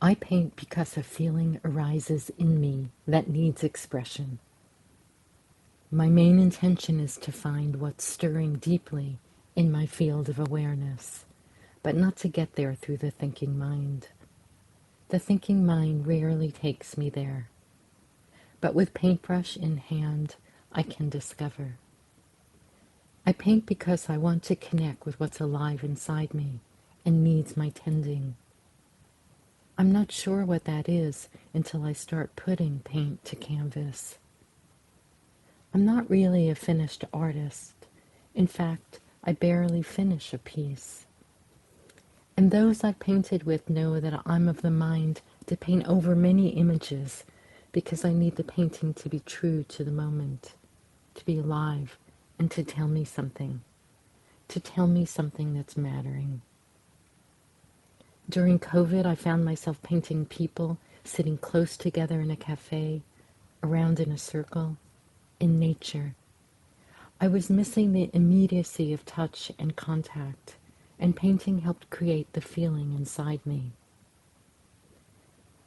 I paint because a feeling arises in me that needs expression. My main intention is to find what's stirring deeply in my field of awareness, but not to get there through the thinking mind. The thinking mind rarely takes me there, but with paintbrush in hand, I can discover. I paint because I want to connect with what's alive inside me and needs my tending. I'm not sure what that is until I start putting paint to canvas. I'm not really a finished artist. In fact, I barely finish a piece. And those I've painted with know that I'm of the mind to paint over many images because I need the painting to be true to the moment, to be alive, and to tell me something that's mattering. During COVID, I found myself painting people sitting close together in a cafe, around in a circle, in nature. I was missing the immediacy of touch and contact, and painting helped create the feeling inside me.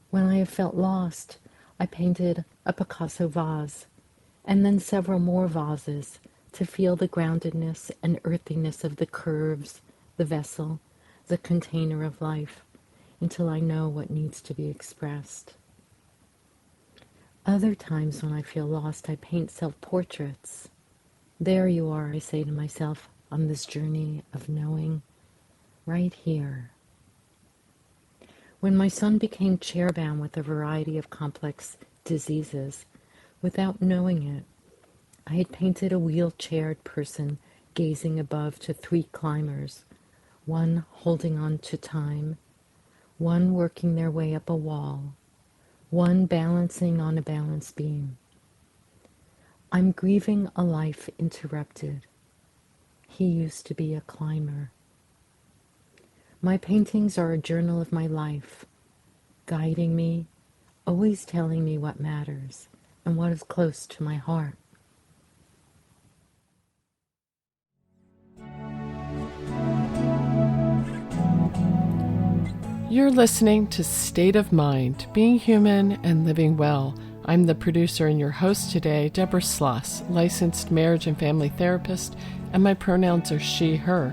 When I have felt lost, I painted a Picasso vase, and then several more vases to feel the groundedness and earthiness of the curves, the vessel, the container of life, until I know what needs to be expressed. Other times when I feel lost, I paint self-portraits. There you are, I say to myself, on this journey of knowing, right here. When my son became chairbound with a variety of complex diseases, without knowing it, I had painted a wheelchaired person gazing above to 3 climbers, one holding on to time, one working their way up a wall, one balancing on a balance beam. I'm grieving a life interrupted. He used to be a climber. My paintings are a journal of my life, guiding me, always telling me what matters and what is close to my heart. You're listening to State of Mind, Being Human and Living Well. I'm the producer and your host today, Deborah Sloss, licensed marriage and family therapist, and my pronouns are she, her.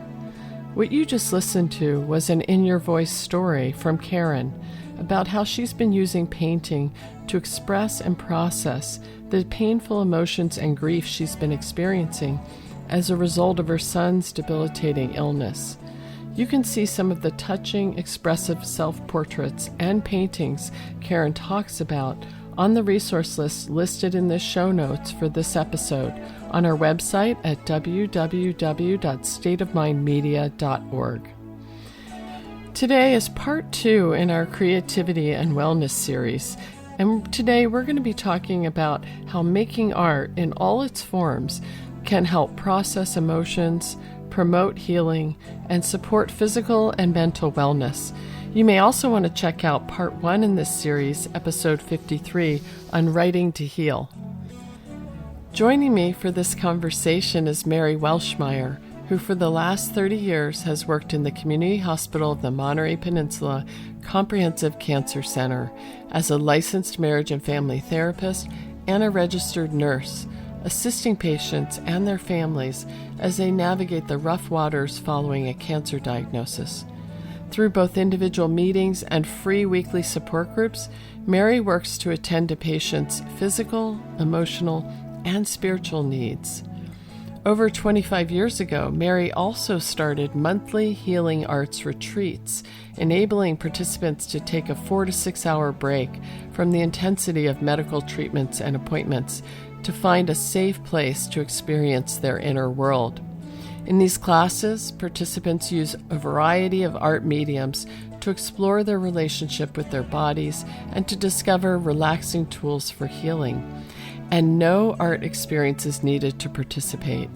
What you just listened to was an In Your Voice story from Karen about how she's been using painting to express and process the painful emotions and grief she's been experiencing as a result of her son's debilitating illness. You can see some of the touching, expressive self-portraits and paintings Karen talks about on the resource list listed in the show notes for this episode on our website at www.stateofmindmedia.org. Today is part 2 in our Creativity and Wellness series, and today we're going to be talking about how making art in all its forms can help process emotions, promote healing, and support physical and mental wellness. You may also want to check out part 1 in this series, episode 53, on Writing to Heal. Joining me for this conversation is Mary Welschmeyer, who for the last 30 years has worked in the Community Hospital of the Monterey Peninsula Comprehensive Cancer Center as a licensed marriage and family therapist and a registered nurse, assisting patients and their families as they navigate the rough waters following a cancer diagnosis. Through both individual meetings and free weekly support groups, Mary works to attend to patients' physical, emotional, and spiritual needs. Over 25 years ago, Mary also started monthly healing arts retreats, enabling participants to take a 4 to 6 hour break from the intensity of medical treatments and appointments to find a safe place to experience their inner world. In these classes, participants use a variety of art mediums to explore their relationship with their bodies and to discover relaxing tools for healing. And no art experience is needed to participate.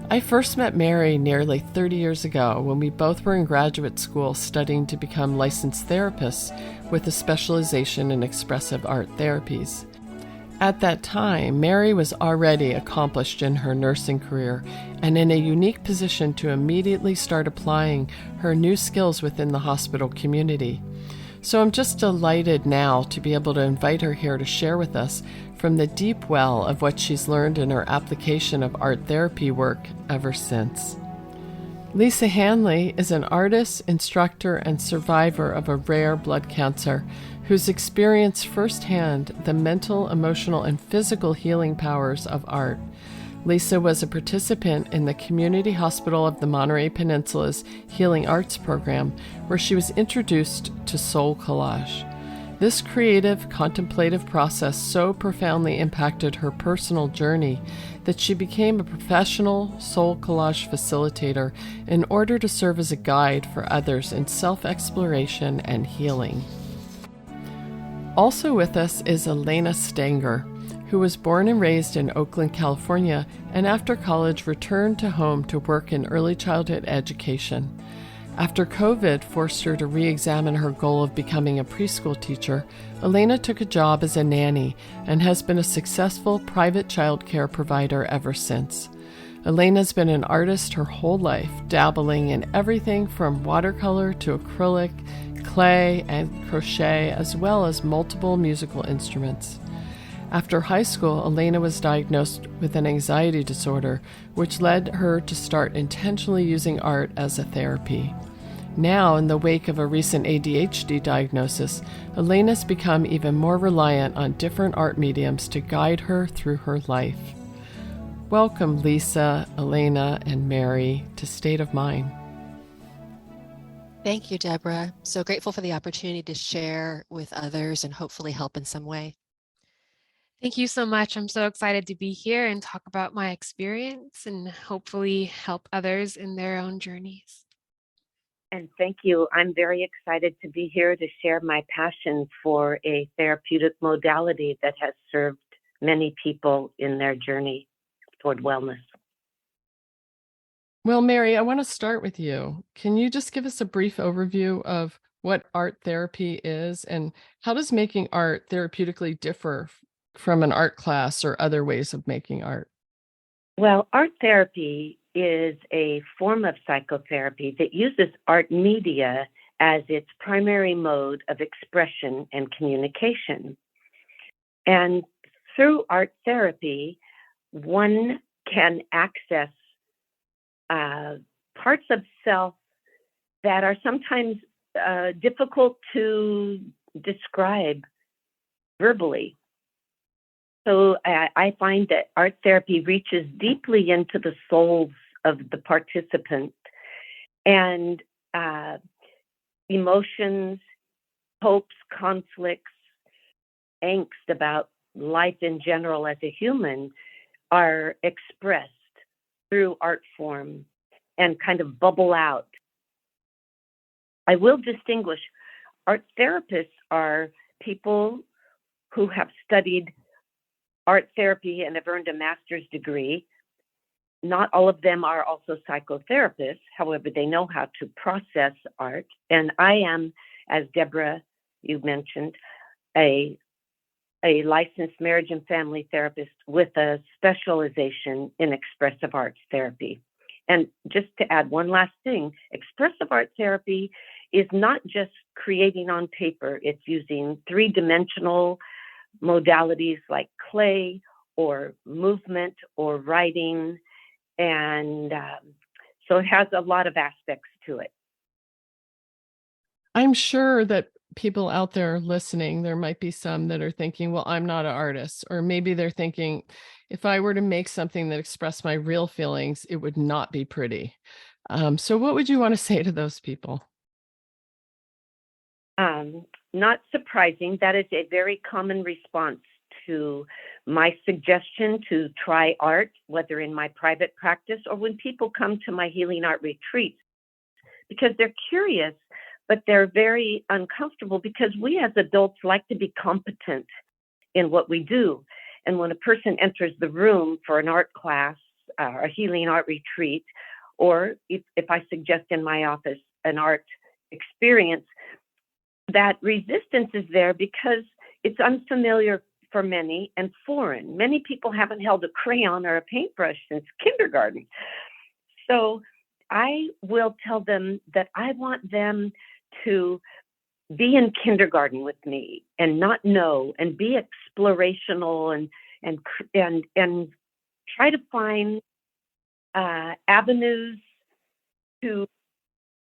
I first met Mary nearly 30 years ago when we both were in graduate school studying to become licensed therapists with a specialization in expressive art therapies. At that time, Mary was already accomplished in her nursing career and in a unique position to immediately start applying her new skills within the hospital community. So I'm just delighted now to be able to invite her here to share with us from the deep well of what she's learned in her application of art therapy work ever since. Lisa Handley is an artist, instructor, and survivor of a rare blood cancer who's experienced firsthand the mental, emotional, and physical healing powers of art. Lisa was a participant in the Community Hospital of the Monterey Peninsula's Healing Arts program, where she was introduced to soul collage. This creative, contemplative process so profoundly impacted her personal journey that she became a professional soul collage facilitator in order to serve as a guide for others in self-exploration and healing. Also with us is Elena Stenger, who was born and raised in Oakland, California, and after college returned to home to work in early childhood education. After COVID forced her to re-examine her goal of becoming a preschool teacher, Elena took a job as a nanny and has been a successful private childcare provider ever since. Elena's been an artist her whole life, dabbling in everything from watercolor to acrylic, clay, and crochet, as well as multiple musical instruments. After high school, Elena was diagnosed with an anxiety disorder, which led her to start intentionally using art as a therapy. Now, in the wake of a recent ADHD diagnosis, Elena's become even more reliant on different art mediums to guide her through her life. Welcome, Lisa, Elena, and Mary to State of Mind. Thank you, Deborah. So grateful for the opportunity to share with others and hopefully help in some way. Thank you so much. I'm so excited to be here and talk about my experience and hopefully help others in their own journeys. And thank you. I'm very excited to be here to share my passion for a therapeutic modality that has served many people in their journey toward wellness. Well, Mary, I want to start with you. Can you just give us a brief overview of what art therapy is and how does making art therapeutically differ from an art class or other ways of making art? Well, art therapy is a form of psychotherapy that uses art media as its primary mode of expression and communication. And through art therapy, one can access parts of self that are sometimes difficult to describe verbally. So I find that art therapy reaches deeply into the souls of the participant and emotions, hopes, conflicts, angst about life in general as a human are expressed through art form and kind of bubble out. I will distinguish art therapists are people who have studied art therapy and have earned a master's degree. Not all of them are also psychotherapists. However, they know how to process art. And I am, as Deborah, you mentioned, a licensed marriage and family therapist with a specialization in expressive arts therapy. And just to add one last thing, expressive art therapy is not just creating on paper. It's using three-dimensional modalities like clay or movement or writing. And so it has a lot of aspects to it. I'm sure that people out there listening, there might be some that are thinking, well, I'm not an artist. Or maybe they're thinking, if I were to make something that expressed my real feelings, it would not be pretty. So what would you want to say to those people? Not surprising. That is a very common response to my suggestion to try art, whether in my private practice or when people come to my healing art retreats, because they're curious, but they're very uncomfortable because we as adults like to be competent in what we do. And when a person enters the room for an art class, a healing art retreat, or if I suggest in my office an art experience, that resistance is there because it's unfamiliar for many and foreign. Many people haven't held a crayon or a paintbrush since kindergarten. So I will tell them that I want them to be in kindergarten with me and not know, and be explorational and try to find avenues to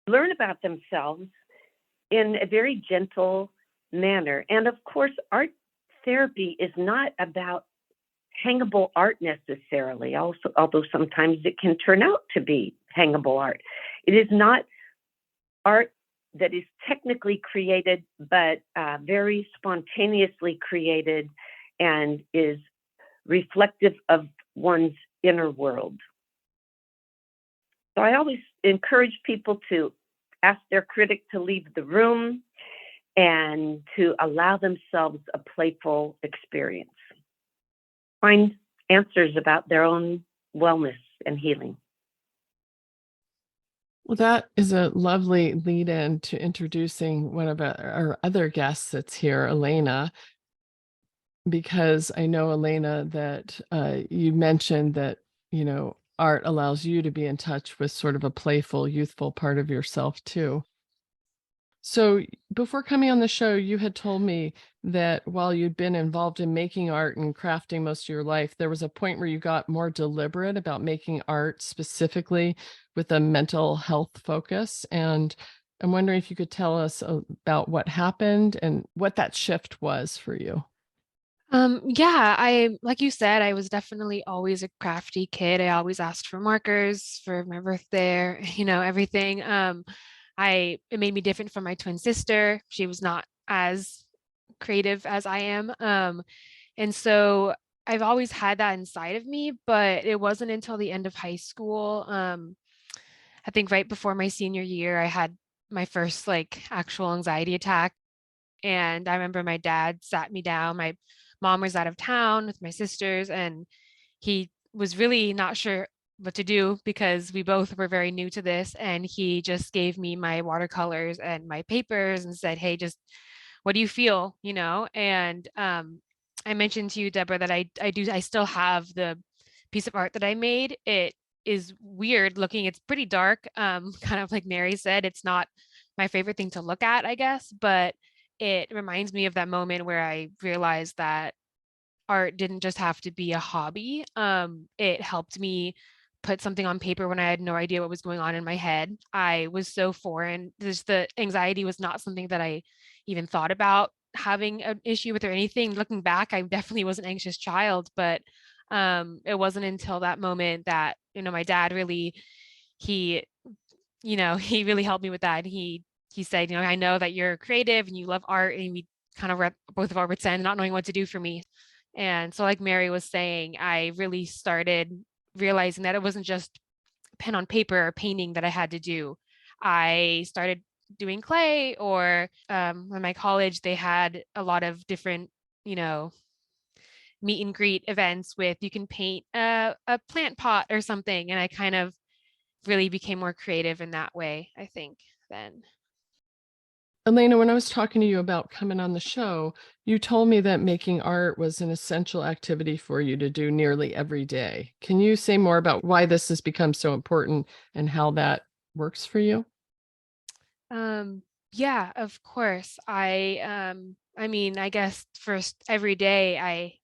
learn about themselves in a very gentle manner. And of course, art therapy is not about hangable art necessarily, also, although sometimes it can turn out to be hangable art. It is not art that is technically created, but very spontaneously created and is reflective of one's inner world. So I always encourage people to ask their critic to leave the room and to allow themselves a playful experience. Find answers about their own wellness and healing. Well, that is a lovely lead in to introducing one of our other guests that's here, Elena, because I know, Elena, that you mentioned that, art allows you to be in touch with sort of a playful, youthful part of yourself too. So before coming on the show, you had told me that while you'd been involved in making art and crafting most of your life, there was a point where you got more deliberate about making art specifically with a mental health focus. And I'm wondering if you could tell us about what happened and what that shift was for you. Yeah, like you said, I was definitely always a crafty kid. I always asked for markers for my birthday, everything. It made me different from my twin sister. She was not as creative as I am. And so I've always had that inside of me, but it wasn't until the end of high school. I think right before my senior year, I had my first like actual anxiety attack. And I remember my dad sat me down. My mom was out of town with my sisters, and he was really not sure what to do because we both were very new to this. And he just gave me my watercolors and my papers and said, "Hey, just what do you feel?" And I mentioned to you, Deborah, that I still have the piece of art that I made. It is weird looking. It's pretty dark. Kind of like Mary said, it's not my favorite thing to look at, I guess, but it reminds me of that moment where I realized that art didn't just have to be a hobby. It helped me put something on paper when I had no idea what was going on in my head. I was so foreign. The anxiety was not something that I even thought about having an issue with or anything. Looking back, I definitely was an anxious child, but it wasn't until that moment that, my dad really, he, he really helped me with that. And he said, "I know that you're creative and you love art," and we kind of were at both of our wits' end, not knowing what to do for me. And so, like Mary was saying, I really started realizing that it wasn't just pen on paper or painting that I had to do. I started doing clay, or in my college, they had a lot of different, meet and greet events with, you can paint a plant pot or something. And I kind of really became more creative in that way, I think, then. Elena, when I was talking to you about coming on the show, you told me that making art was an essential activity for you to do nearly every day. Can you say more about why this has become so important and how that works for you? Yeah, of course. I mean, I guess first every day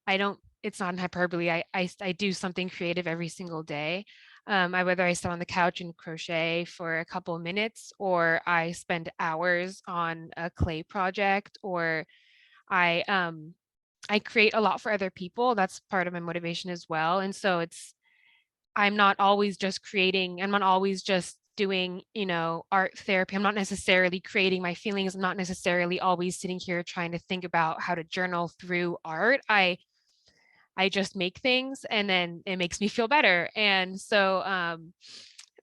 I don't, it's not an hyperbole. I do something creative every single day. Whether I sit on the couch and crochet for a couple of minutes, or I spend hours on a clay project, or I create a lot for other people. That's part of my motivation as well. And so I'm not always just creating, I'm not always just doing, art therapy. I'm not necessarily creating my feelings. I'm not necessarily always sitting here trying to think about how to journal through art. I just make things and then it makes me feel better. And so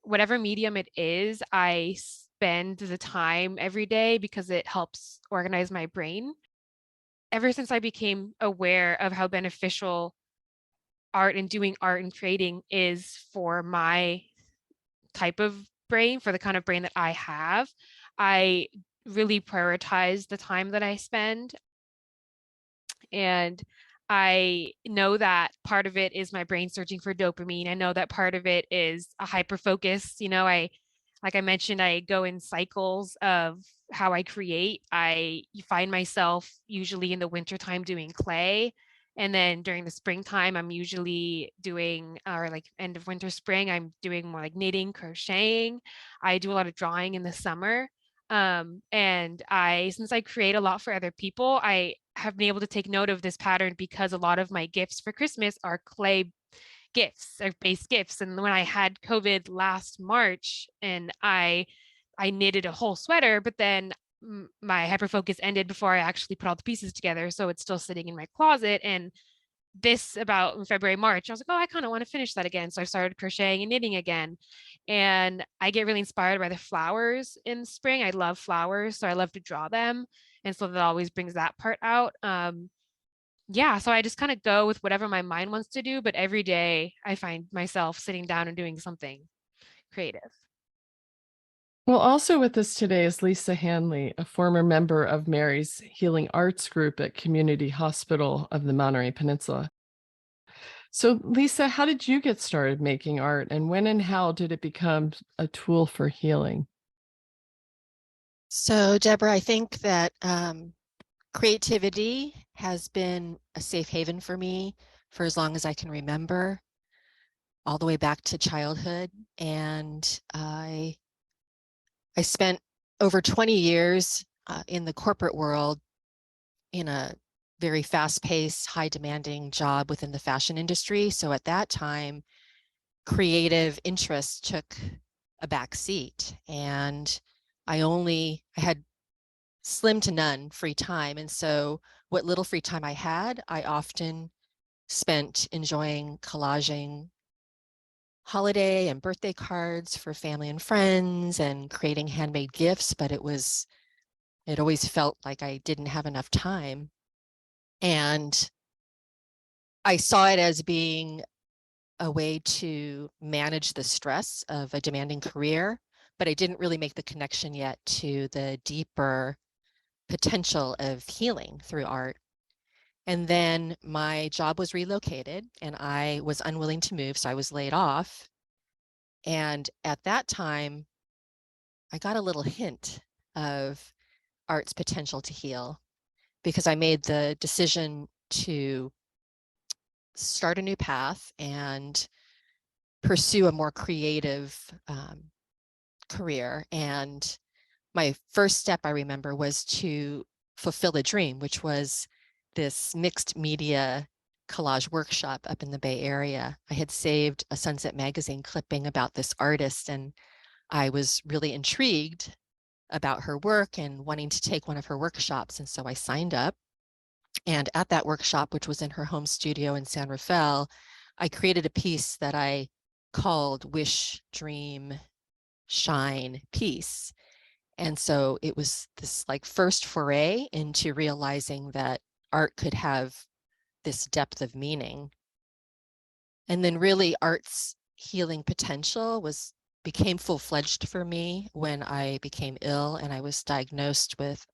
whatever medium it is, I spend the time every day because it helps organize my brain. Ever since I became aware of how beneficial art and doing art and creating is for my type of brain, for the kind of brain that I have, I really prioritize the time that I spend. And I know that part of it is my brain searching for dopamine. I know that part of it is a hyper focus. Like I mentioned, I go in cycles of how I create. I find myself usually in the wintertime doing clay. And then during the springtime, I'm usually doing, or like end of winter, spring, I'm doing more like knitting, crocheting. I do a lot of drawing in the summer. And since I create a lot for other people, I have been able to take note of this pattern because a lot of my gifts for Christmas are clay gifts or base gifts. And when I had COVID last March and I knitted a whole sweater, but then my hyper focus ended before I actually put all the pieces together. So it's still sitting in my closet. And this about in February, March, I was like, oh, I kind of want to finish that again. So I started crocheting and knitting again. And I get really inspired by the flowers in spring. I love flowers, so I love to draw them. And so that always brings that part out. Yeah, so I just kind of go with whatever my mind wants to do, but every day I find myself sitting down and doing something creative. Well, also with us today is Lisa Handley, a former member of Mary's Healing Arts Group at Community Hospital of the Monterey Peninsula. So, Lisa, how did you get started making art, and when and how did it become a tool for healing? So, Deborah, I think that creativity has been a safe haven for me for as long as I can remember, all the way back to childhood. And I spent over 20 years in the corporate world in a very fast-paced, high-demanding job within the fashion industry. So at that time, creative interests took a back seat, and I had slim to none free time. And so what little free time I had, I often spent enjoying collaging holiday and birthday cards for family and friends and creating handmade gifts, but it always felt like I didn't have enough time. And I saw it as being a way to manage the stress of a demanding career, but I didn't really make the connection yet to the deeper potential of healing through art. And then my job was relocated and I was unwilling to move, so I was laid off. And at that time, I got a little hint of art's potential to heal because I made the decision to start a new path and pursue a more creative career. And my first step, I remember, was to fulfill a dream, which was this mixed media collage workshop up in the Bay Area. I had saved a Sunset magazine clipping about this artist, and I was really intrigued about her work and wanting to take one of her workshops. And so I signed up. And at that workshop, which was in her home studio in San Rafael, I created a piece that I called Wish, Dream, Shine, Peace. And so it was this like first foray into realizing that art could have this depth of meaning. And then really art's healing potential became full-fledged for me when I became ill and I was diagnosed with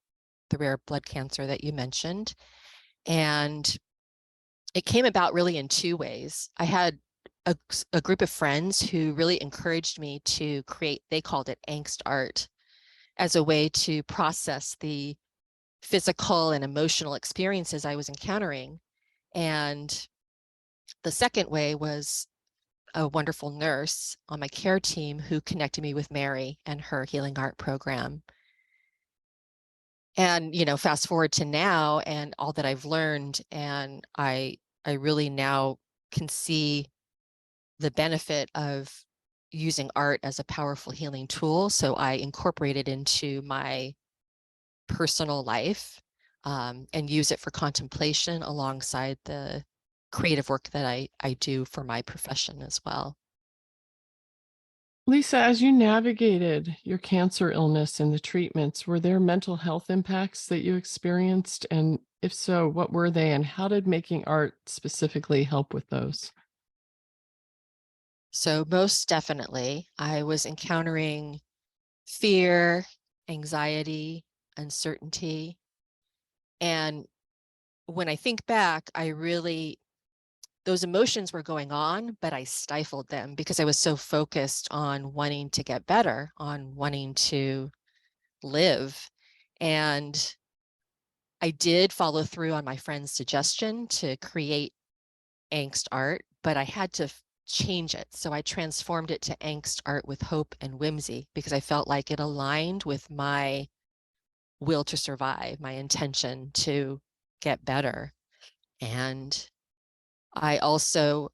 the rare blood cancer that you mentioned. And it came about really in two ways. I had a group of friends who really encouraged me to create, they called it angst art, as a way to process the physical and emotional experiences I was encountering. And the second way was a wonderful nurse on my care team who connected me with Mary and her healing art program. And, fast forward to now and all that I've learned, and I really now can see the benefit of using art as a powerful healing tool. So I incorporate it into my personal life and use it for contemplation alongside the creative work that I do for my profession as well. Lisa, as you navigated your cancer illness and the treatments, were there mental health impacts that you experienced? And if so, what were they, and how did making art specifically help with those? So most definitely, I was encountering fear, anxiety, uncertainty. And when I think back, those emotions were going on, but I stifled them because I was so focused on wanting to get better, on wanting to live. And I did follow through on my friend's suggestion to create angst art, but I had to change it. So I transformed it to angst art with hope and whimsy because I felt like it aligned with my will to survive, my intention to get better. And I also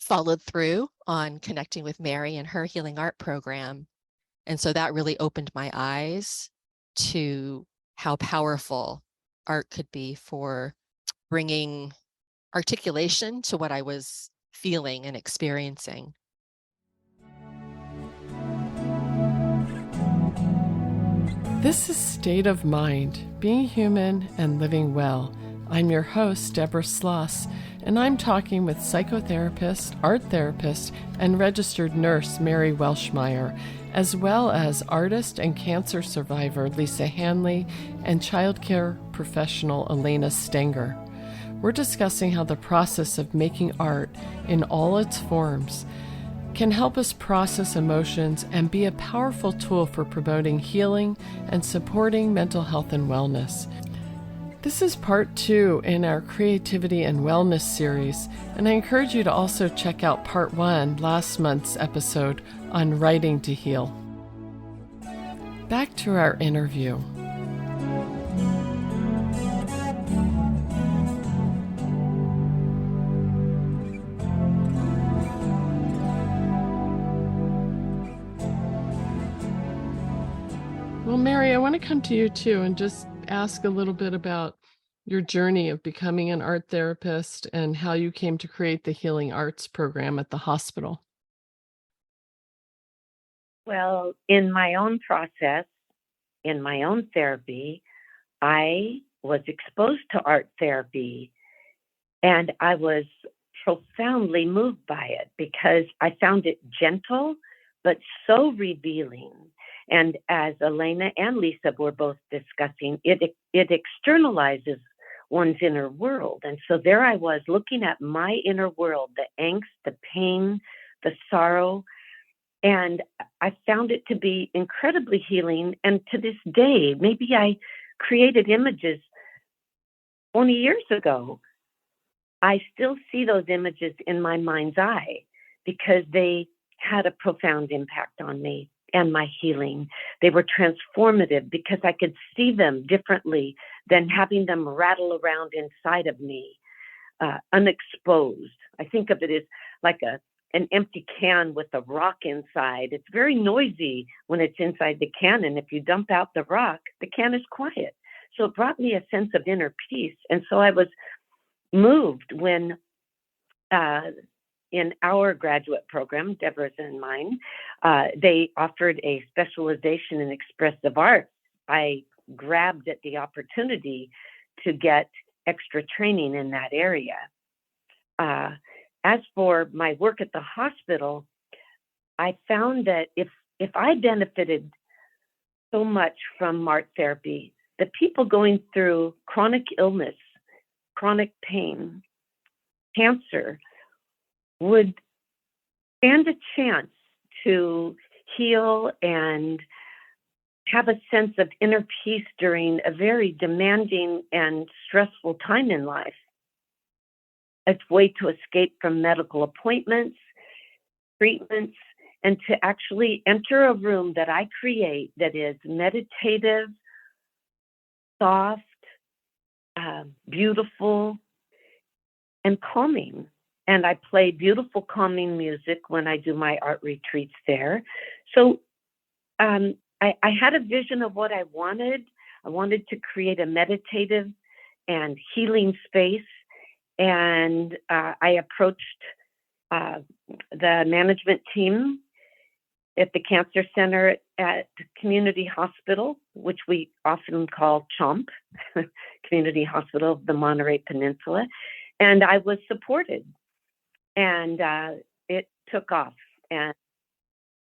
followed through on connecting with Mary and her healing art program. And so that really opened my eyes to how powerful art could be for bringing articulation to what I was feeling and experiencing. This is State of Mind, Being Human and Living Well. I'm your host, Deborah Sloss, and I'm talking with psychotherapist, art therapist, and registered nurse Mary Welschmeyer, as well as artist and cancer survivor Lisa Handley and childcare professional Elena Stenger. We're discussing how the process of making art in all its forms can help us process emotions and be a powerful tool for promoting healing and supporting mental health and wellness. This is part 2 in our Creativity and Wellness series, and I encourage you to also check out part 1, last month's episode on writing to heal. Back to our interview. Well, Mary, I want to come to you too and just ask a little bit about your journey of becoming an art therapist and how you came to create the Healing Arts program at the hospital. Well, in my own process, in my own therapy, I was exposed to art therapy, and I was profoundly moved by it because I found it gentle, but so revealing. And as Elena and Lisa were both discussing, it externalizes one's inner world. And so there I was looking at my inner world, the angst, the pain, the sorrow, and I found it to be incredibly healing. And to this day, maybe I created images 20 years ago. I still see those images in my mind's eye because they had a profound impact on me and my healing. They were transformative because I could see them differently than having them rattle around inside of me, unexposed. I think of it as like an empty can with a rock inside. It's very noisy when it's inside the can, and if you dump out the rock, the can is quiet. So it brought me a sense of inner peace. And so I was moved when in our graduate program, Deborah's and mine, they offered a specialization in expressive arts. I grabbed at the opportunity to get extra training in that area. As for my work at the hospital, I found that if I benefited so much from art therapy, the people going through chronic illness, chronic pain, cancer, would stand a chance to heal and have a sense of inner peace during a very demanding and stressful time in life. A way to escape from medical appointments, treatments, and to actually enter a room that I create that is meditative, soft, beautiful, and calming. And I play beautiful, calming music when I do my art retreats there. So I had a vision of what I wanted. I wanted to create a meditative and healing space. And I approached the management team at the Cancer Center at Community Hospital, which we often call CHOMP, Community Hospital of the Monterey Peninsula. And I was supported. And it took off. And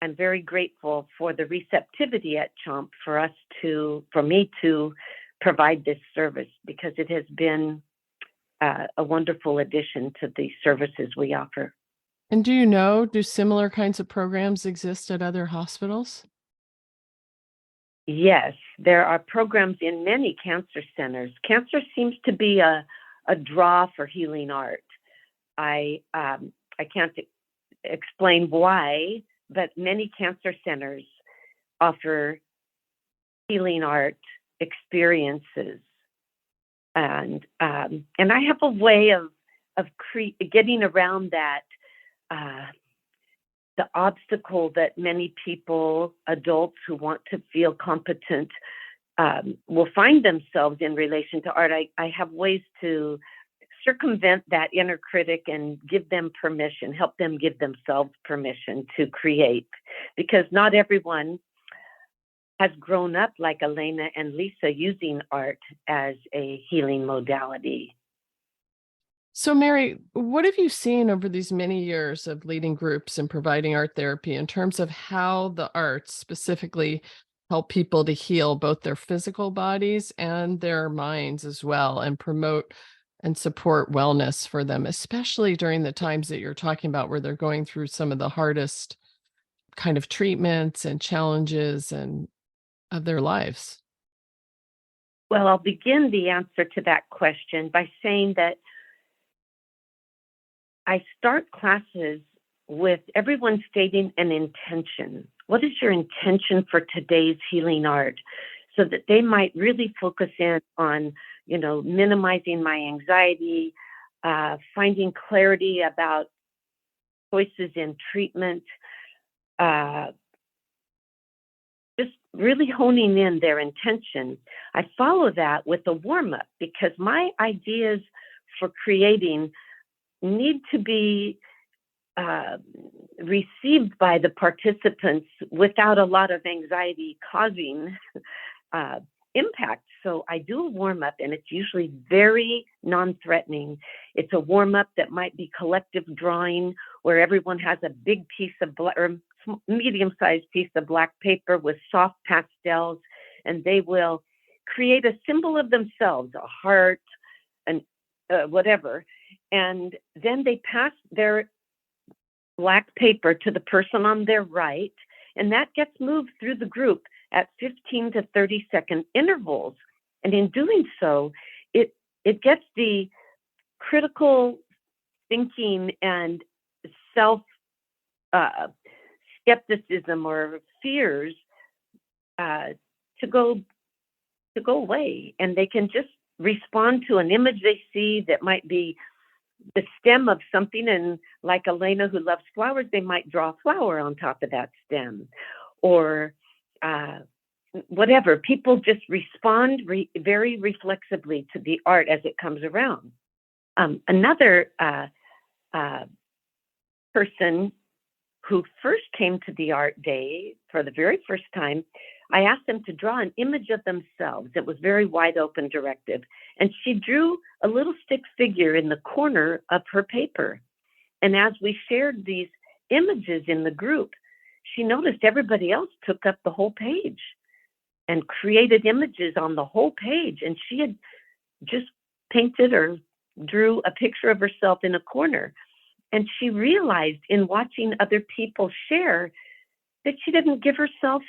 I'm very grateful for the receptivity at CHOMP for me to provide this service, because it has been a wonderful addition to the services we offer. And do similar kinds of programs exist at other hospitals? Yes, There are programs in many cancer centers. Cancer seems to be a draw for healing art. I can't explain why, but many cancer centers offer healing art experiences, and I have a way of getting around that. The obstacle that many people, adults who want to feel competent, will find themselves in relation to art. I have ways to circumvent that inner critic and give them permission, help them give themselves permission to create, because not everyone has grown up like Elena and Lisa using art as a healing modality. So, Mary, what have you seen over these many years of leading groups and providing art therapy in terms of how the arts specifically help people to heal both their physical bodies and their minds as well, and promote and support wellness for them, especially during the times that you're talking about where they're going through some of the hardest kind of treatments and challenges and of their lives? Well, I'll begin the answer to that question by saying that I start classes with everyone stating an intention. What is your intention for today's healing art? So that they might really focus in on, minimizing my anxiety, finding clarity about choices in treatment, just really honing in their intention. I follow that with a warm-up because my ideas for creating need to be received by the participants without a lot of anxiety causing impact. So I do a warm-up, and it's usually very non-threatening. It's a warm-up that might be collective drawing, where everyone has a big piece of or medium-sized piece of black paper with soft pastels, and they will create a symbol of themselves, a heart, and whatever. And then they pass their black paper to the person on their right, and that gets moved through the group at 15 to 30-second intervals. And in doing so, it gets the critical thinking and self skepticism or fears to go away, and they can just respond to an image they see that might be the stem of something, and like Elena, who loves flowers, they might draw a flower on top of that stem, or whatever. People just respond very reflexively to the art as it comes around. Another person who first came to the art day for the very first time, I asked them to draw an image of themselves. It was very wide open directive. And she drew a little stick figure in the corner of her paper. And as we shared these images in the group, she noticed everybody else took up the whole page and created images on the whole page. And she had just painted or drew a picture of herself in a corner. And she realized in watching other people share that she didn't give herself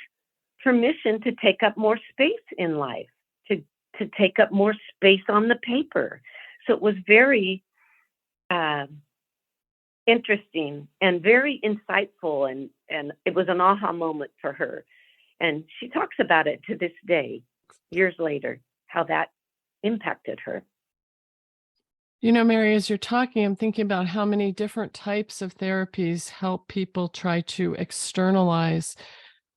permission to take up more space in life, to take up more space on the paper. So it was very interesting and very insightful, and it was an aha moment for her. And she talks about it to this day, years later, how that impacted her. Mary, as you're talking, I'm thinking about how many different types of therapies help people try to externalize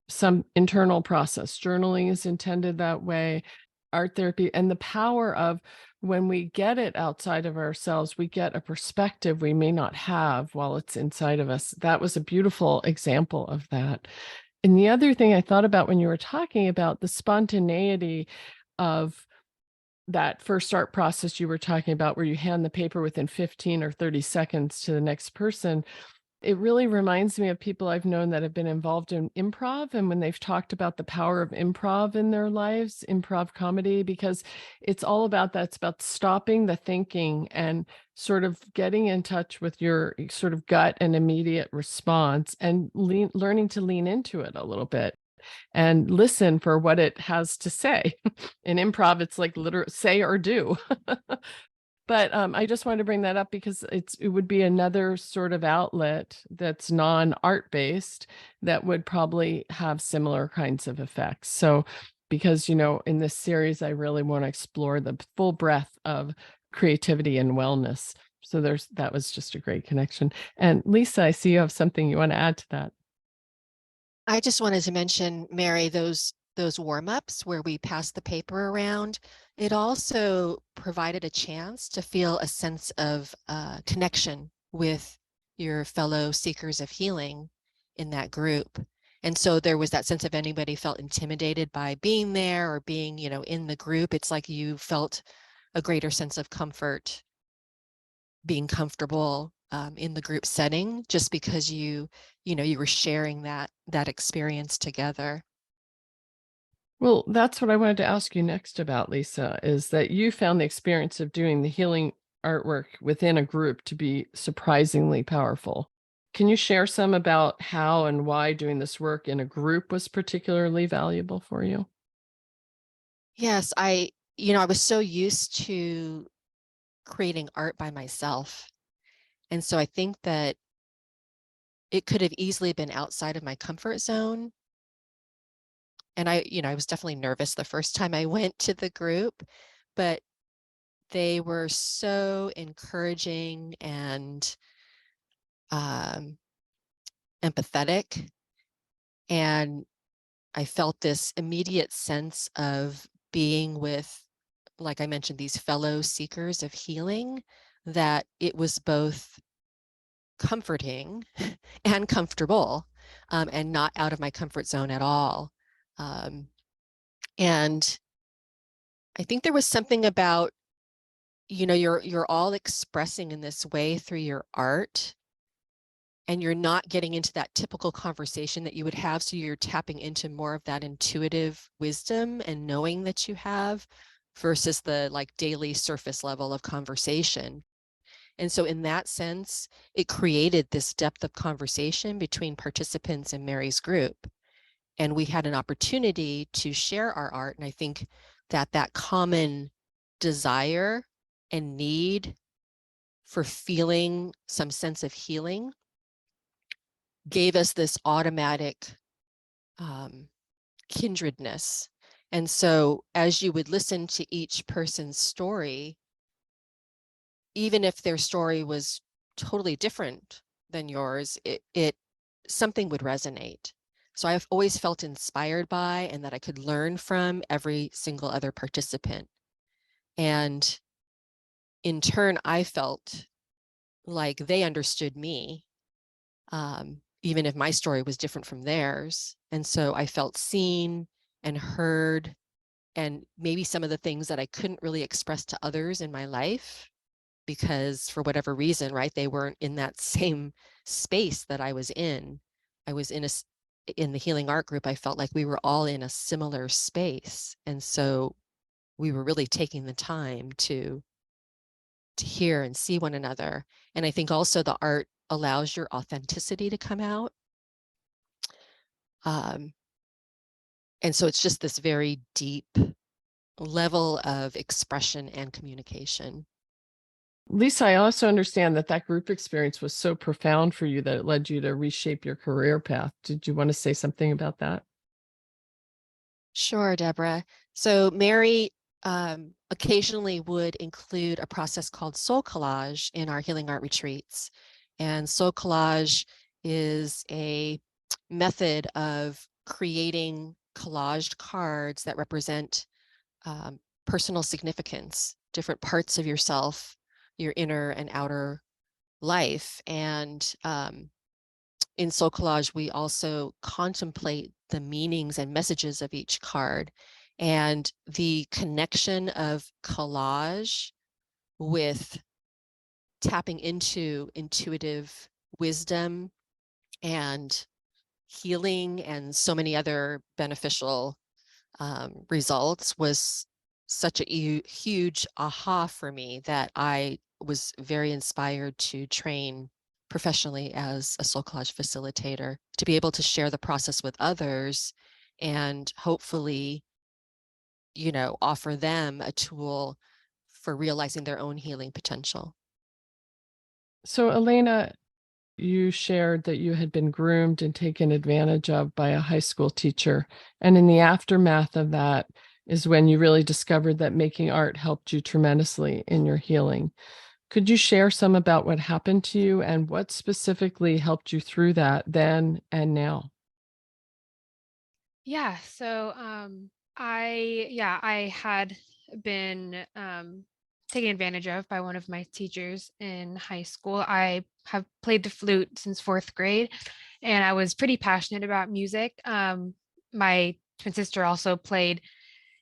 some internal process. Journaling is intended that way, art therapy, and the power of when we get it outside of ourselves, we get a perspective we may not have while it's inside of us. That was a beautiful example of that. And the other thing I thought about when you were talking about the spontaneity of that first art process you were talking about, where you hand the paper within 15 or 30 seconds to the next person, it really reminds me of people I've known that have been involved in improv, and when they've talked about the power of improv in their lives, improv comedy, because it's all about that. It's about stopping the thinking and sort of getting in touch with your sort of gut and immediate response, and learning to lean into it a little bit. and listen for what it has to say. In improv, it's like literally say or do. But I just wanted to bring that up because it would be another sort of outlet that's non-art based that would probably have similar kinds of effects. So because, in this series, I really want to explore the full breadth of creativity and wellness. So that was just a great connection. And Lisa, I see you have something you want to add to that. I just wanted to mention, Mary, those warm-ups where we passed the paper around. It also provided a chance to feel a sense of connection with your fellow seekers of healing in that group. And so there was that sense of anybody felt intimidated by being there or being, in the group. It's like you felt a greater sense of comfort being comfortable in the group setting, just because you were sharing that experience together. Well, that's what I wanted to ask you next about, Lisa, is that you found the experience of doing the healing artwork within a group to be surprisingly powerful. Can you share some about how and why doing this work in a group was particularly valuable for you? Yes, I was so used to creating art by myself. And so I think that it could have easily been outside of my comfort zone. And I was definitely nervous the first time I went to the group, but they were so encouraging and empathetic. And I felt this immediate sense of being with, like I mentioned, these fellow seekers of healing, that it was both comforting and comfortable, and not out of my comfort zone at all. And I think there was something about, you're all expressing in this way through your art, and you're not getting into that typical conversation that you would have. So you're tapping into more of that intuitive wisdom and knowing that you have, versus the like daily surface level of conversation. And so in that sense, it created this depth of conversation between participants in Mary's group. And we had an opportunity to share our art. And I think that common desire and need for feeling some sense of healing gave us this automatic kindredness. And so as you would listen to each person's story, even if their story was totally different than yours, it something would resonate. So I've always felt inspired by, and that I could learn from, every single other participant. And in turn, I felt like they understood me, even if my story was different from theirs. And so I felt seen and heard, and maybe some of the things that I couldn't really express to others in my life, because for whatever reason, right, they weren't in that same space that I was in. I was in the healing art group. I felt like we were all in a similar space. And so we were really taking the time to hear and see one another. And I think also the art allows your authenticity to come out. And so it's just this very deep level of expression and communication. Lisa, I also understand that group experience was so profound for you that it led you to reshape your career path. Did you want to say something about that? Sure, Deborah. So Mary occasionally would include a process called soul collage in our healing art retreats. And soul collage is a method of creating collaged cards that represent personal significance, different parts of yourself, your inner and outer life. And in soul collage, we also contemplate the meanings and messages of each card, and the connection of collage with tapping into intuitive wisdom and healing and so many other beneficial results was such a huge aha for me, that I was very inspired to train professionally as a soul collage facilitator, to be able to share the process with others and hopefully, offer them a tool for realizing their own healing potential. So, Elena, you shared that you had been groomed and taken advantage of by a high school teacher. And in the aftermath of that is when you really discovered that making art helped you tremendously in your healing. Could you share some about what happened to you and what specifically helped you through that then and now? Yeah. So I had been taken advantage of by one of my teachers in high school. I have played the flute since fourth grade, and I was pretty passionate about music. My twin sister also played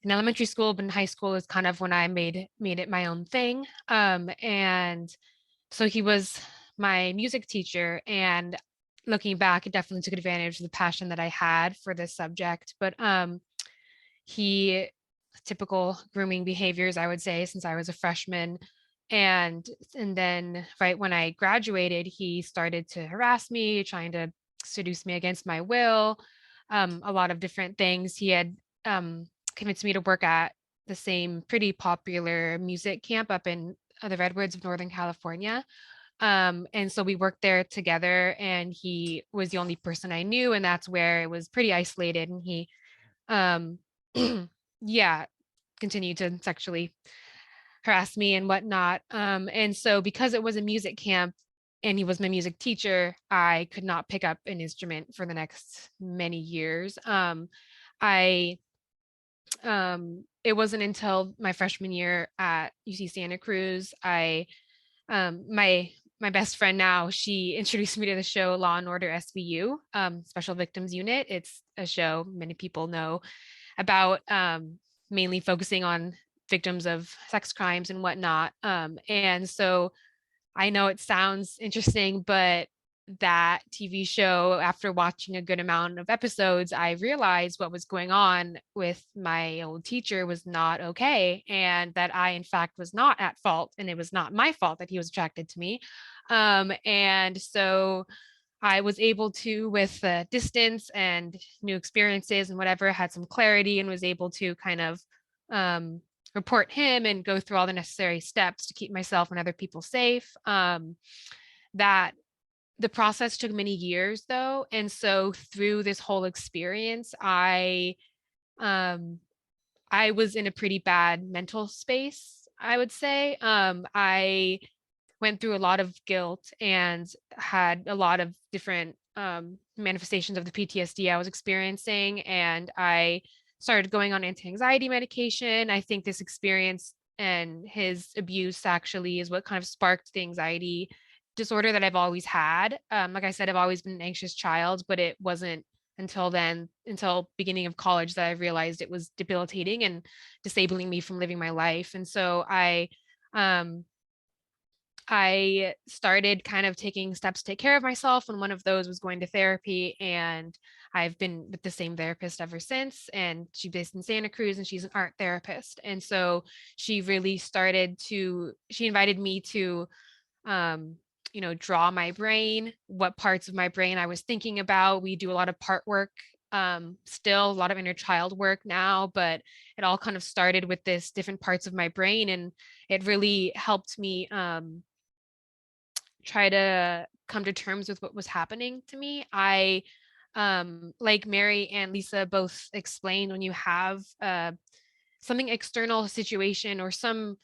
in elementary school, but in high school is kind of when I made it my own thing. And so he was my music teacher, and looking back, it definitely took advantage of the passion that I had for this subject. But he typical grooming behaviors, I would say, since I was a freshman. And then right when I graduated, he started to harass me, trying to seduce me against my will. A lot of different things. He had convinced me to work at the same pretty popular music camp up in the Redwoods of Northern California. And so we worked there together, and he was the only person I knew, and that's where it was pretty isolated. And he um yeah, continued to sexually harass me and whatnot. And so because it was a music camp and he was my music teacher, I could not pick up an instrument for the next many years. I It wasn't until my freshman year at UC Santa Cruz, my best friend now, she introduced me to the show Law and Order SVU, Special Victims Unit. It's a show many people know about, mainly focusing on victims of sex crimes and whatnot. And so I know it sounds interesting, but that TV show, after watching a good amount of episodes, I realized what was going on with my old teacher was not okay. And that I, in fact, was not at fault. And it was not my fault that he was attracted to me. And so I was able to, with distance and new experiences and whatever, had some clarity and was able to kind of report him and go through all the necessary steps to keep myself and other people safe. That the process took many years though. And so through this whole experience, um, I was in a pretty bad mental space, I would say. I went through a lot of guilt and had a lot of different manifestations of the PTSD I was experiencing. And I started going on anti-anxiety medication. I think this experience and his abuse actually is what kind of sparked the anxiety disorder that I've always had. Like I said, I've always been an anxious child, but it wasn't until then, until beginning of college, that I realized it was debilitating and disabling me from living my life. And so um, I started kind of taking steps to take care of myself, and one of those was going to therapy. And I've been with the same therapist ever since. And she's based in Santa Cruz, and she's an art therapist. And so she really she invited me to, um, draw my brain, what parts of my brain I was thinking about. We do a lot of part work, still a lot of inner child work now, but it all kind of started with this different parts of my brain. And it really helped me, try to come to terms with what was happening to me. Like Mary and Lisa both explained, when you have something external situation or some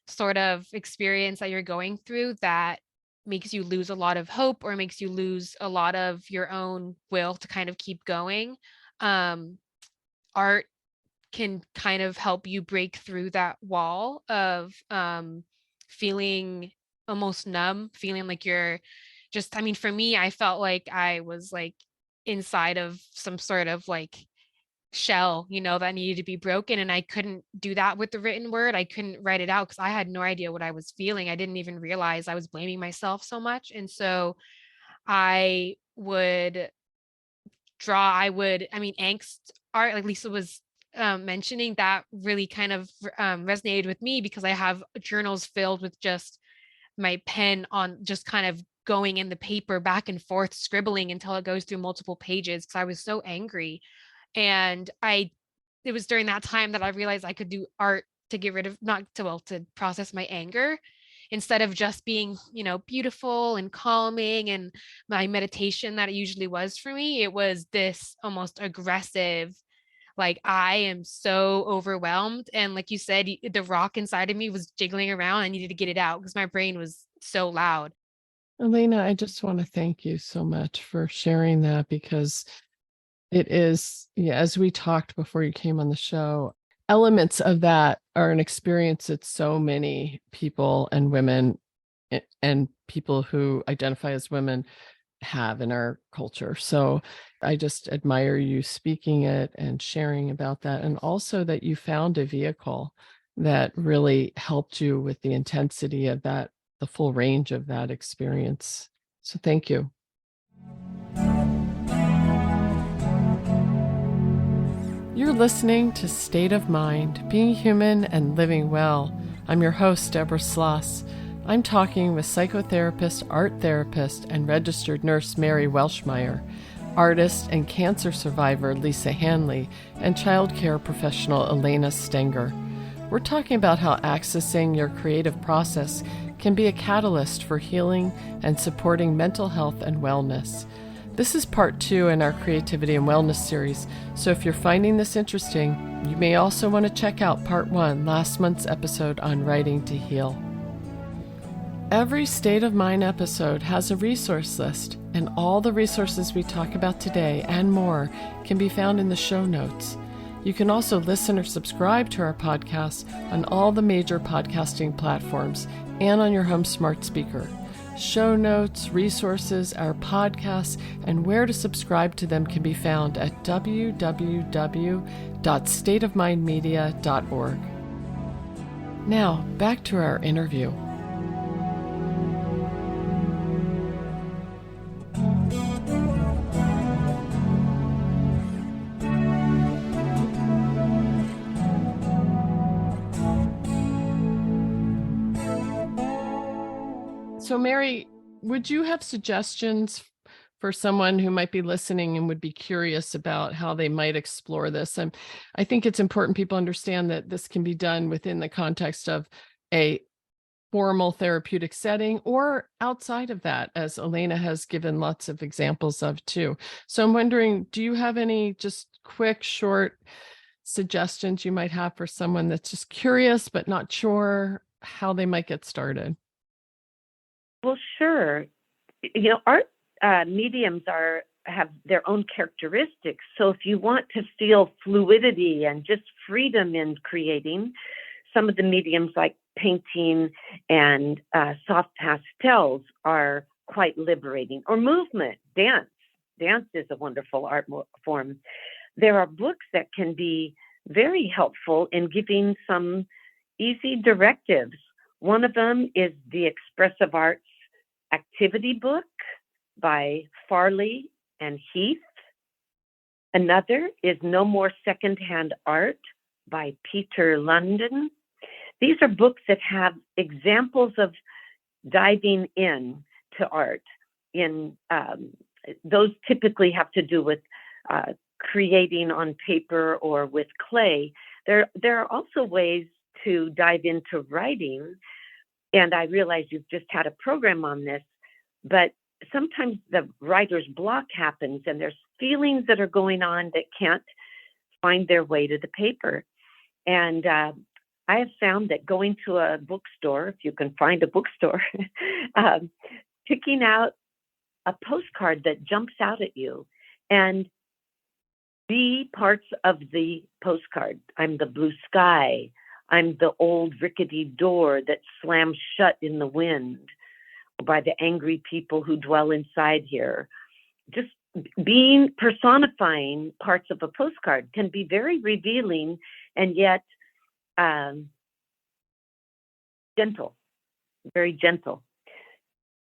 sort of experience that you're going through that makes you lose a lot of hope or makes you lose a lot of your own will to kind of keep going, um, art can kind of help you break through that wall of feeling almost numb, feeling like you're just, I mean, for me, I felt like I was like inside of some sort of like shell, that needed to be broken. And I couldn't do that with the written word. I couldn't write it out because I had no idea what I was feeling. I didn't even realize I was blaming myself so much. And so I would I mean, angst art, like Lisa was mentioning, that really kind of resonated with me because I have journals filled with just my pen on just kind of going in the paper back and forth, scribbling until it goes through multiple pages because I was so angry. And it was during that time that I realized I could do art to get rid of, to process my anger, instead of just being, beautiful and calming and my meditation that it usually was for me. It was this almost aggressive, like, I am so overwhelmed. And like you said, the rock inside of me was jiggling around. I needed to get it out because my brain was so loud. Elena, I just want to thank you so much for sharing that, because it is, yeah, as we talked before you came on the show, elements of that are an experience that so many people and women and people who identify as women have in our culture. So I just admire you speaking it and sharing about that, and also that you found a vehicle that really helped you with the intensity of that, the full range of that experience. So thank you. You're listening to State of Mind, Being Human and Living Well. I'm your host, Deborah Sloss. I'm talking with psychotherapist, art therapist, and registered nurse Mary Welschmeyer, artist and cancer survivor Lisa Handley, and childcare professional Elena Stenger. We're talking about how accessing your creative process can be a catalyst for healing and supporting mental health and wellness. This is part 2 in our Creativity and Wellness series, so if you're finding this interesting, you may also want to check out part 1, last month's episode on Writing to Heal. Every State of Mind episode has a resource list, and all the resources we talk about today and more can be found in the show notes. You can also listen or subscribe to our podcast on all the major podcasting platforms and on your home smart speaker. Show notes, resources, our podcasts, and where to subscribe to them can be found at www.stateofmindmedia.org. Now, back to our interview. So Mary, would you have suggestions for someone who might be listening and would be curious about how they might explore this? And I think it's important people understand that this can be done within the context of a formal therapeutic setting or outside of that, as Elena has given lots of examples of too. So I'm wondering, do you have any just quick, short suggestions you might have for someone that's just curious but not sure how they might get started? Well, sure. Art mediums have their own characteristics. So if you want to feel fluidity and just freedom in creating, some of the mediums like painting and soft pastels are quite liberating. Or movement, dance. Dance is a wonderful art form. There are books that can be very helpful in giving some easy directives. One of them is the Expressive Arts Activity Book by Farley and Heath. Another is No More Secondhand Art by Peter London. These are books that have examples of diving in to art. Those typically have to do with creating on paper or with clay. There are also ways to dive into writing. And I realize you've just had a program on this, but sometimes the writer's block happens and there's feelings that are going on that can't find their way to the paper. And I have found that going to a bookstore, if you can find a bookstore, picking out a postcard that jumps out at you and be parts of the postcard. I'm the blue sky. I'm the old rickety door that slams shut in the wind by the angry people who dwell inside here. Just personifying parts of a postcard can be very revealing and yet gentle, very gentle.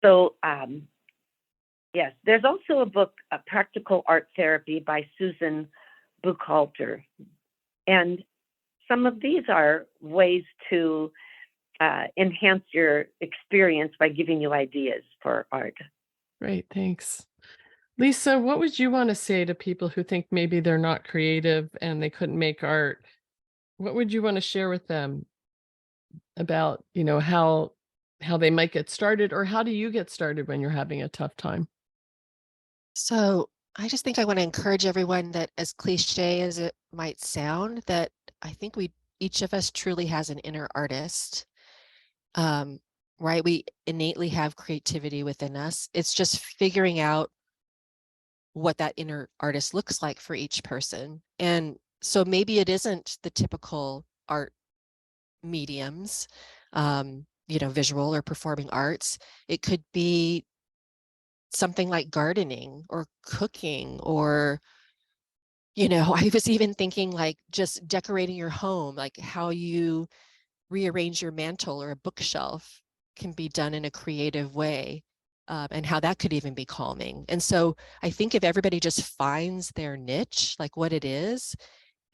So yes, there's also a book, Practical Art Therapy by Susan Buchalter. And some of these are ways to enhance your experience by giving you ideas for art. Great, thanks. Lisa, what would you want to say to people who think maybe they're not creative and they couldn't make art? What would you want to share with them about, how they might get started, or how do you get started when you're having a tough time? So I just think I want to encourage everyone that, as cliche as it might sound, that I think each of us truly has an inner artist. Right? We innately have creativity within us. It's just figuring out what that inner artist looks like for each person. And so maybe it isn't the typical art mediums, visual or performing arts. It could be something like gardening or cooking, or, I was even thinking like just decorating your home, like how you rearrange your mantle or a bookshelf can be done in a creative way, and how that could even be calming. And so I think if everybody just finds their niche, like what it is,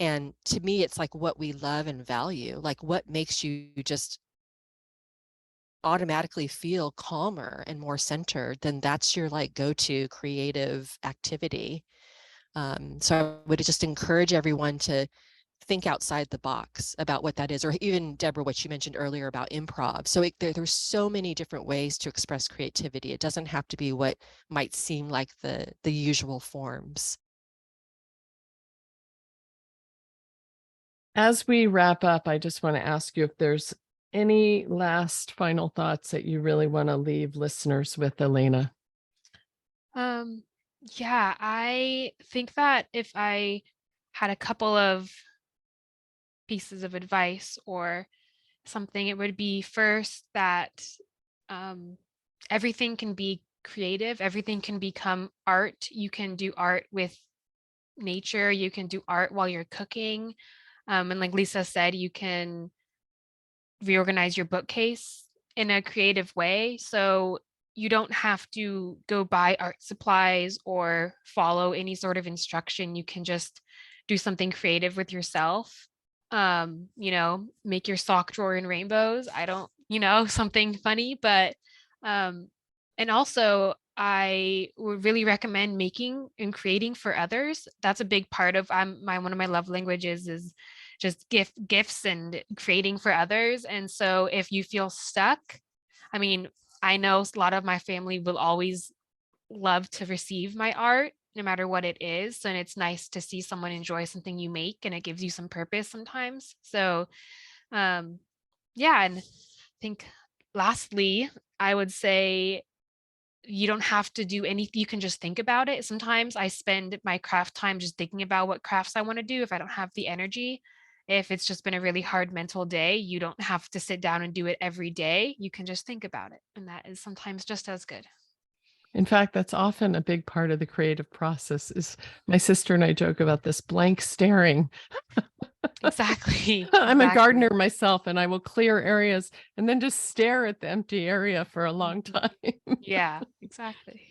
and to me, it's like what we love and value, like what makes you just automatically feel calmer and more centered, then that's your like go-to creative activity. So I would just encourage everyone to think outside the box about what that is, or even Deborah, what you mentioned earlier about improv. So there's so many different ways to express creativity. It doesn't have to be what might seem like the usual forms. As we wrap up, I just want to ask you if there's any last final thoughts that you really want to leave listeners with, Elena. Yeah, I think that if I had a couple of pieces of advice or something, it would be first that everything can be creative, everything can become art. You can do art with nature, you can do art while you're cooking. And like Lisa said, you can reorganize your bookcase in a creative way. So you don't have to go buy art supplies or follow any sort of instruction. You can just do something creative with yourself. Make your sock drawer in rainbows. I don't, something funny, but and also I would really recommend making and creating for others. That's a big part of one of my love languages is just gifts and creating for others. And so if you feel stuck, I mean, I know a lot of my family will always love to receive my art no matter what it is, and it's nice to see someone enjoy something you make, and it gives you some purpose sometimes. So yeah, and I think lastly, I would say you don't have to do anything. You can just think about it. Sometimes I spend my craft time just thinking about what crafts I want to do if I don't have the energy. If it's just been a really hard mental day, you don't have to sit down and do it every day. You can just think about it. And that is sometimes just as good. In fact, that's often a big part of the creative process. Is my sister and I joke about this blank staring. Exactly. I'm a Exactly. gardener myself, and I will clear areas and then just stare at the empty area for a long time. Yeah, exactly.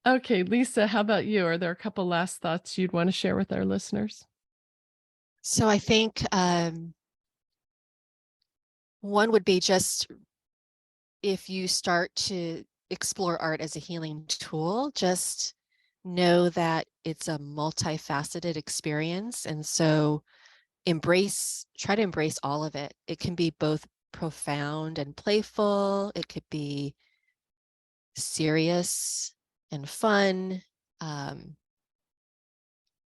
Okay, Lisa, how about you? Are there a couple last thoughts you'd want to share with our listeners? So I think one would be just, if you start to explore art as a healing tool, just know that it's a multifaceted experience. And so try to embrace all of it. It can be both profound and playful. It could be serious and fun.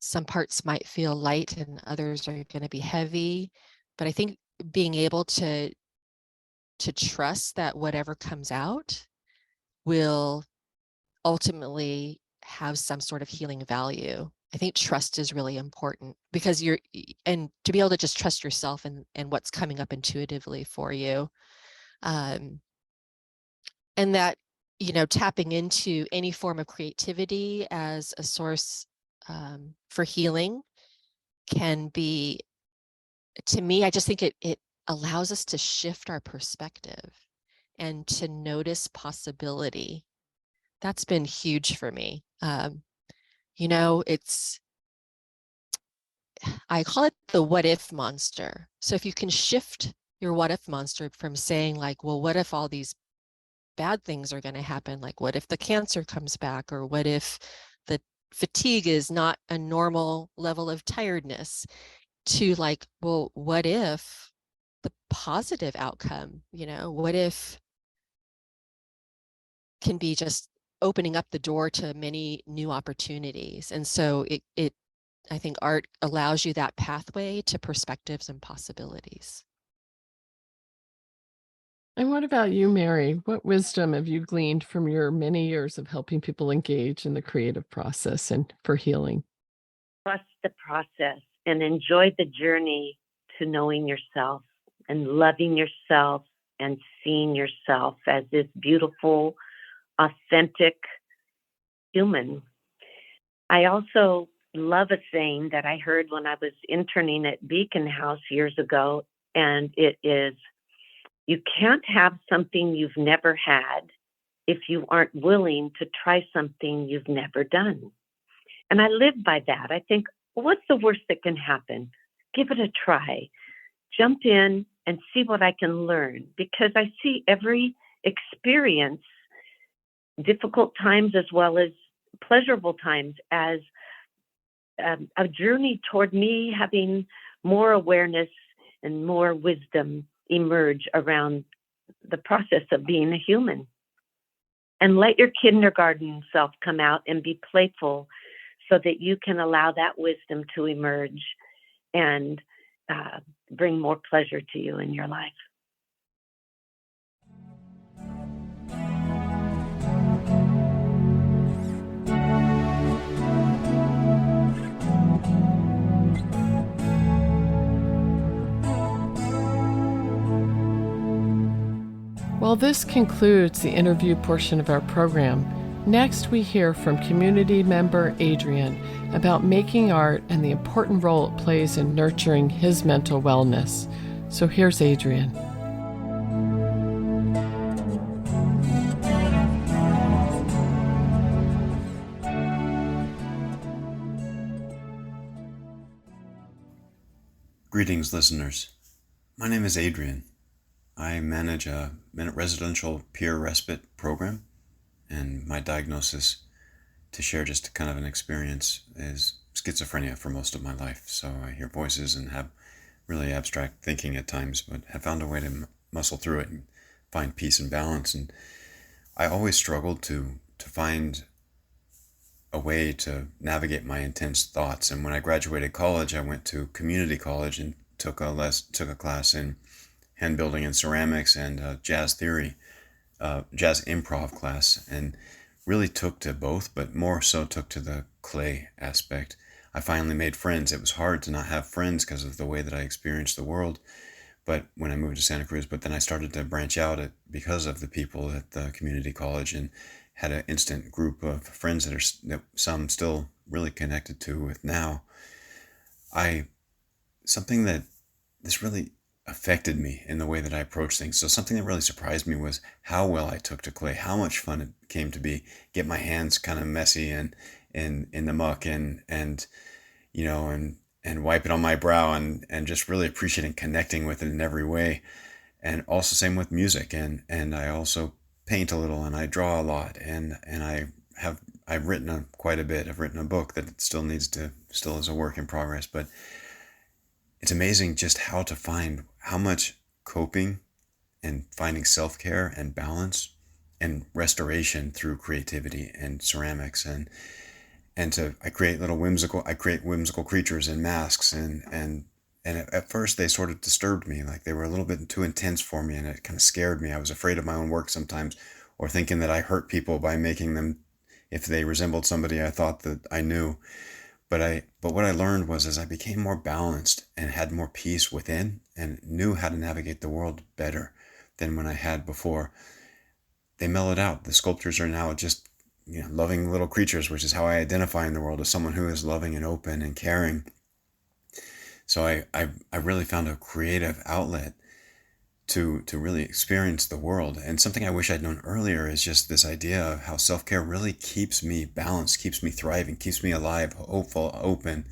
Some parts might feel light and others are going to be heavy. But I think being able to trust that whatever comes out will ultimately have some sort of healing value. I think trust is really important, because and to be able to just trust yourself and what's coming up intuitively for you. And that, tapping into any form of creativity as a source for healing can be, to me, I just think it allows us to shift our perspective and to notice possibility. That's been huge for me. I call it the what if monster. So if you can shift your what if monster from saying like, well, what if all these bad things are going to happen? Like, what if the cancer comes back? Or what if the fatigue is not a normal level of tiredness, to like, well, what if the positive outcome, what if can be just opening up the door to many new opportunities. And so I think art allows you that pathway to perspectives and possibilities. And what about you, Mary? What wisdom have you gleaned from your many years of helping people engage in the creative process and for healing? Trust the process and enjoy the journey to knowing yourself and loving yourself and seeing yourself as this beautiful, authentic human. I also love a saying that I heard when I was interning at Beacon House years ago, and it is, you can't have something you've never had if you aren't willing to try something you've never done. And I live by that. I think, well, what's the worst that can happen? Give it a try. Jump in and see what I can learn, because I see every experience, difficult times as well as pleasurable times, as a journey toward me having more awareness and more wisdom emerge around the process of being a human. And let your kindergarten self come out and be playful so that you can allow that wisdom to emerge and bring more pleasure to you in your life. Well, this concludes the interview portion of our program. Next, we hear from community member Adrian about making art and the important role it plays in nurturing his mental wellness. So here's Adrian. Greetings, listeners. My name is Adrian. I manage a residential peer respite program, and my diagnosis, to share just kind of an experience, is schizophrenia for most of my life. So I hear voices and have really abstract thinking at times, but have found a way to muscle through it and find peace and balance. And I always struggled to find a way to navigate my intense thoughts. And when I graduated college, I went to community college and took a class in hand building and ceramics and jazz theory, jazz improv class, and really took to both, but more so took to the clay aspect. I finally made friends. It was hard to not have friends because of the way that I experienced the world. But when I moved to Santa Cruz, but then I started to branch out because of the people at the community college, and had an instant group of friends that some still really connected to with now. Something that this really affected me in the way that I approach things. So something that really surprised me was how well I took to clay, how much fun it came to be, get my hands kind of messy and in the muck and wipe it on my brow and just really appreciating connecting with it in every way. And also same with music, and I also paint a little and I draw a lot, and I've written quite a bit. I've written a book that still is a work in progress, but it's amazing just how much coping and finding self-care and balance and restoration through creativity and ceramics I create whimsical creatures and masks and at first they sort of disturbed me, like they were a little bit too intense for me, and it kind of scared me. I was afraid of my own work sometimes, or thinking that I hurt people by making them, if they resembled somebody I thought that I knew. But what I learned was, as I became more balanced and had more peace within and knew how to navigate the world better than when I had before, they mellowed out. The sculptures are now just loving little creatures, which is how I identify in the world, as someone who is loving and open and caring. So I really found a creative outlet to really experience the world. And something I wish I'd known earlier is just this idea of how self-care really keeps me balanced, keeps me thriving, keeps me alive, hopeful, open,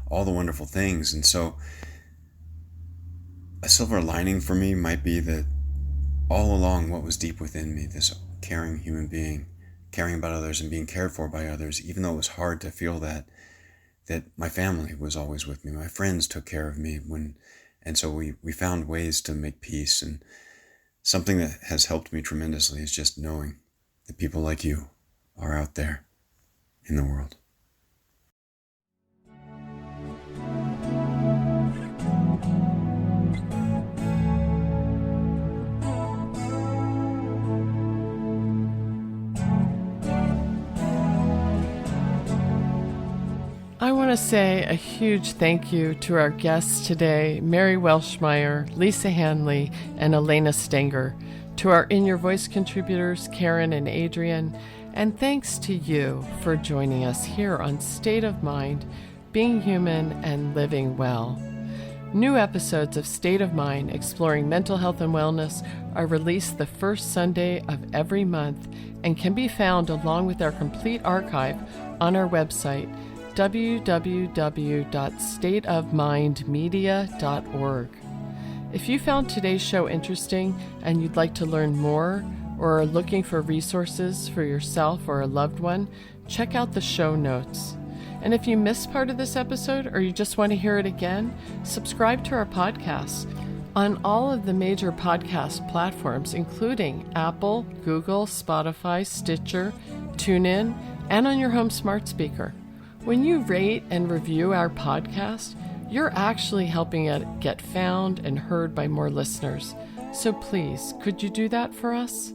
all the wonderful things. And so a silver lining for me might be that all along what was deep within me, this caring human being, caring about others and being cared for by others, even though it was hard to feel that my family was always with me. My friends took care of me and so we found ways to make peace. And something that has helped me tremendously is just knowing that people like you are out there in the world. I want to say a huge thank you to our guests today, Mary Welschmeyer, Lisa Handley, and Elena Stenger, to our In Your Voice contributors, Karen and Adrian, and thanks to you for joining us here on State of Mind, Being Human and Living Well. New episodes of State of Mind exploring mental health and wellness are released the first Sunday of every month and can be found along with our complete archive on our website, www.stateofmindmedia.org. If you found today's show interesting and you'd like to learn more or are looking for resources for yourself or a loved one, check out the show notes. And if you missed part of this episode or you just want to hear it again, subscribe to our podcast on all of the major podcast platforms, including Apple, Google, Spotify, Stitcher, TuneIn, and on your home smart speaker. When you rate and review our podcast, you're actually helping it get found and heard by more listeners. So please, could you do that for us?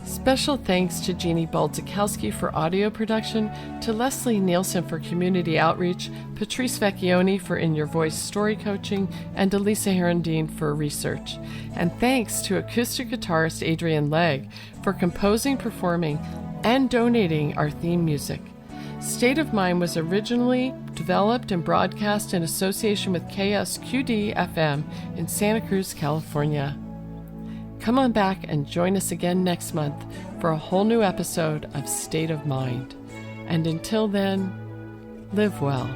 Special thanks to Jeannie Baldzikowski for audio production, to Leslie Nielsen for community outreach, Patrice Vecchione for In Your Voice story coaching, and to Lisa Herendine for research. And thanks to acoustic guitarist Adrian Legg for composing, performing, and donating our theme music. State of Mind was originally developed and broadcast in association with KSQD-FM in Santa Cruz, California. Come on back and join us again next month for a whole new episode of State of Mind. And until then, live well.